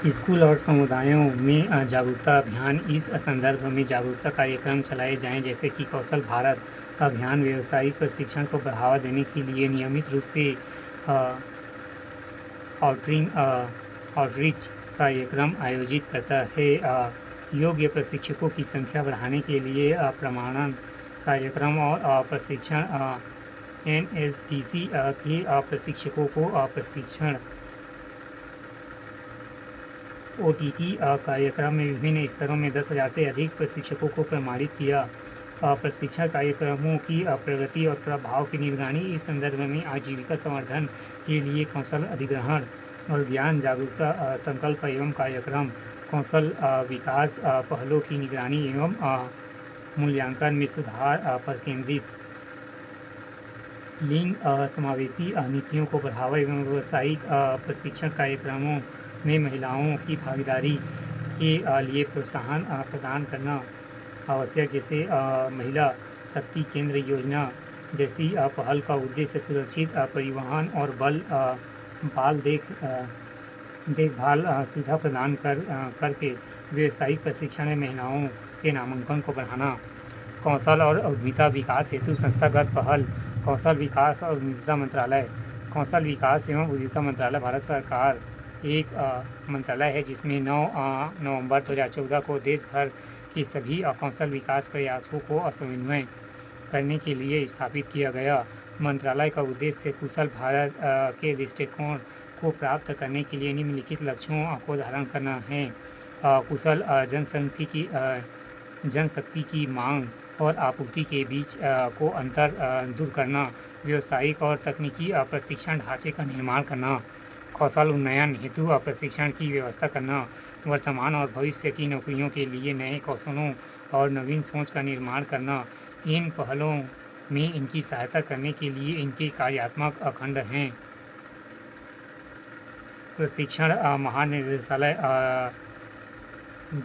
School और समुदायों में जागरूकता अभियान। इस संदर्भ में जागरूकता कार्यक्रम चलाए जाएं, जैसे कि कौशल भारत अभियान व्यावसायिक प्रशिक्षण को बढ़ावा देने के लिए नियमित रूप से आउटरीच कार्यक्रम आयोजित करता है। योग्य प्रशिक्षकों की संख्या बढ़ाने के लिए प्रमाणन कार्यक्रम और प्रशिक्षण NSDC के प्रशिक्षकों को प्रशिक्षण OTT कार्यक्रम में विभिन्न स्तरों में 10,000 से अधिक प्रशिक्षकों को प्रमाणित किया। प्रशिक्षण कार्यक्रमों की प्रगति और प्रभाव की निगरानी। इस संदर्भ में आजीविका संवर्धन के लिए कौशल अधिग्रहण और ज्ञान जागरूकता संकल्प एवं कार्यक्रम, कौशल विकास पहलों की निगरानी एवं मूल्यांकन में सुधार पर केंद्रित। लिंग समावेशी नीतियों को बढ़ावा एवं व्यावसायिक प्रशिक्षण कार्यक्रमों में महिलाओं की भागीदारी के लिए प्रोत्साहन प्रदान करना आवश्यक, जैसे महिला शक्ति केंद्र योजना जैसी पहल का उद्देश्य सुरक्षित परिवहन और बाल देखभाल सुविधा प्रदान करके व्यावसायिक प्रशिक्षण में महिलाओं के नामांकन को बढ़ाना। कौशल और उद्यमिता विकास हेतु संस्थागत पहल। कौशल विकास और उद्यमिता मंत्रालय। कौशल विकास एवं उद्यमिता मंत्रालय भारत सरकार एक मंत्रालय है जिसमें 9 नवंबर 2014 को देश भर के सभी कौशल विकास प्रयासों को समन्वय करने के लिए स्थापित किया गया। मंत्रालय का उद्देश्य कुशल भारत के दृष्टिकोण को प्राप्त करने के लिए निम्नलिखित लक्ष्यों को धारण करना है। कुशल जनशक्ति की मांग और आपूर्ति के बीच को अंतर दूर करना। व्यावसायिक और तकनीकी प्रशिक्षण ढांचे का निर्माण करना। कौशल उन्नयन हेतु प्रशिक्षण की व्यवस्था करना। वर्तमान और भविष्य की नौकरियों के लिए नए कौशलों और नवीन सोच का निर्माण करना। इन पहलों में इनकी सहायता करने के लिए इनके कार्यात्मक खंड हैं। प्रशिक्षण महानिदेशालय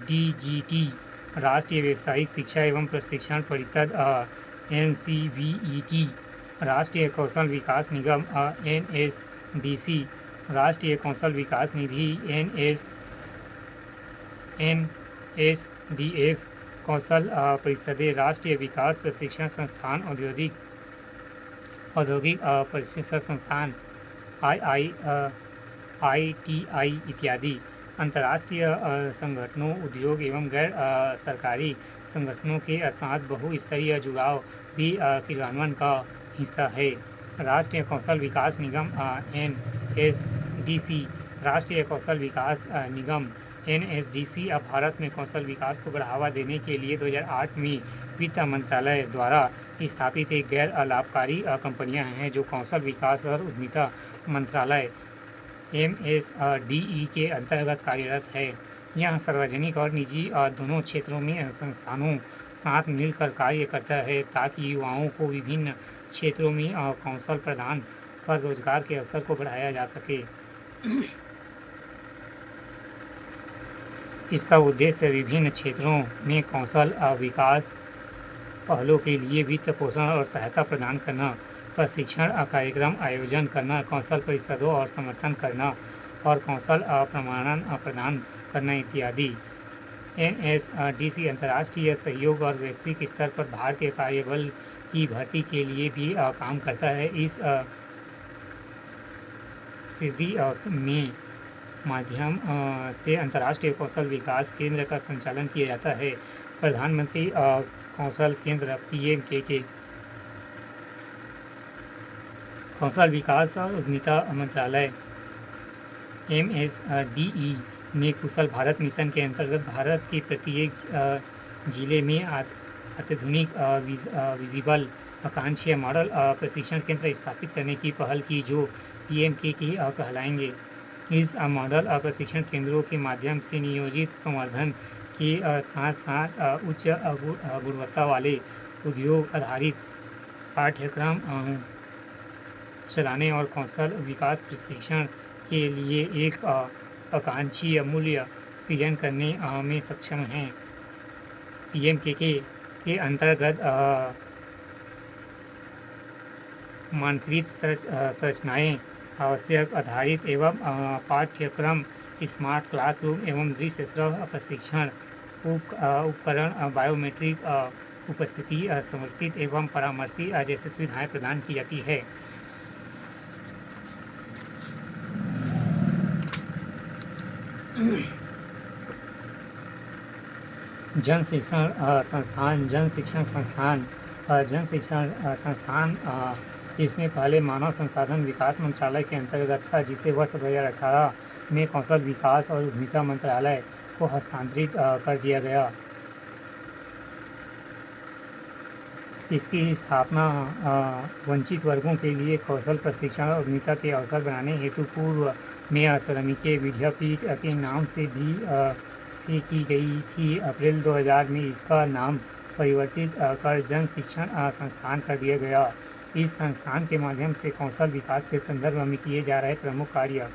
DGT, राष्ट्रीय व्यावसायिक शिक्षा एवं प्रशिक्षण परिषद NCVET, राष्ट्रीय कौशल विकास निगम NSDC, राष्ट्रीय कौशल विकास निधि NSDF, कौशल परिषदें, राष्ट्रीय विकास प्रशिक्षण संस्थान, औद्योगिक प्रशिक्षण संस्थान ITI इत्यादि। अंतर्राष्ट्रीय संगठनों, उद्योग एवं गैर सरकारी संगठनों के साथ बहुस्तरीय जुड़ाव भी क्रियान्वयन का हिस्सा है। राष्ट्रीय कौशल विकास निगम NSDC, राष्ट्रीय कौशल विकास निगम NSDC अब भारत में कौशल विकास को बढ़ावा देने के लिए 2008 में वित्त मंत्रालय द्वारा स्थापित एक गैर लाभकारी कंपनियां हैं जो कौशल विकास और उद्यमिता मंत्रालय MSDE के अंतर्गत कार्यरत है। यह सार्वजनिक और निजी दोनों क्षेत्रों में संस्थानों साथ मिलकर कार्य करता है ताकि युवाओं को विभिन्न क्षेत्रों में कौशल प्रदान कर रोजगार के अवसर को बढ़ाया जा सके। इसका उद्देश्य विभिन्न क्षेत्रों में कौशल विकास पहलों के लिए वित्त पोषण और सहायता प्रदान करना, प्रशिक्षण कार्यक्रम आयोजन करना, कौशल परिषदों और समर्थन करना और कौशल प्रमाणन प्रदान करना इत्यादि। NSDC अंतर्राष्ट्रीय सहयोग और वैश्विक स्तर पर भारतीय कार्यबल की भर्ती के लिए भी काम करता है। इस सिद्धि में माध्यम से अंतर्राष्ट्रीय कौशल विकास केंद्र का संचालन किया जाता है। प्रधानमंत्री कौशल केंद्र PMKK, कौशल विकास और उद्यमिता मंत्रालय MSDE ने कुशल भारत मिशन के अंतर्गत भारत के प्रत्येक जिले में अत्याधुनिक विजिबल आकांक्षी मॉडल प्रशिक्षण केंद्र स्थापित करने की पहल की जो PMKK कहलाएंगे। इस मॉडल प्रशिक्षण केंद्रों के माध्यम से नियोजित संवर्धन के साथ साथ उच्च गुणवत्ता वाले उद्योग आधारित पाठ्यक्रम चलाने और कौशल विकास प्रशिक्षण के लिए एक आकांक्षी मूल्य सृजन करने में सक्षम हैं। PMKK के अंतर्गत मानकीकृत संरचनाएं, आवश्यक आधारित एवं पाठ्यक्रम स्मार्ट क्लासरूम एवं दृश्य प्रशिक्षण उपकरण, बायोमेट्रिक उपस्थिति समर्पित एवं परामर्शी जैसी सुविधाएं प्रदान की जाती है। जन शिक्षण संस्थान इसमें पहले मानव संसाधन विकास मंत्रालय के अंतर्गत था, जिसे वर्ष 2018 में कौशल विकास और उद्यमिता मंत्रालय को हस्तांतरित कर दिया गया। इसकी स्थापना वंचित वर्गों के लिए कौशल प्रशिक्षण और उद्यमिता के अवसर बनाने हेतु पूर्व में श्रमिक विद्यापीठ के नाम से की गई थी। अप्रैल 2000 में इसका नाम परिवर्तित कर जन शिक्षण संस्थान कर दिया गया। इस संस्थान के माध्यम से कौशल विकास के संदर्भ में किए जा रहे प्रमुख कार्य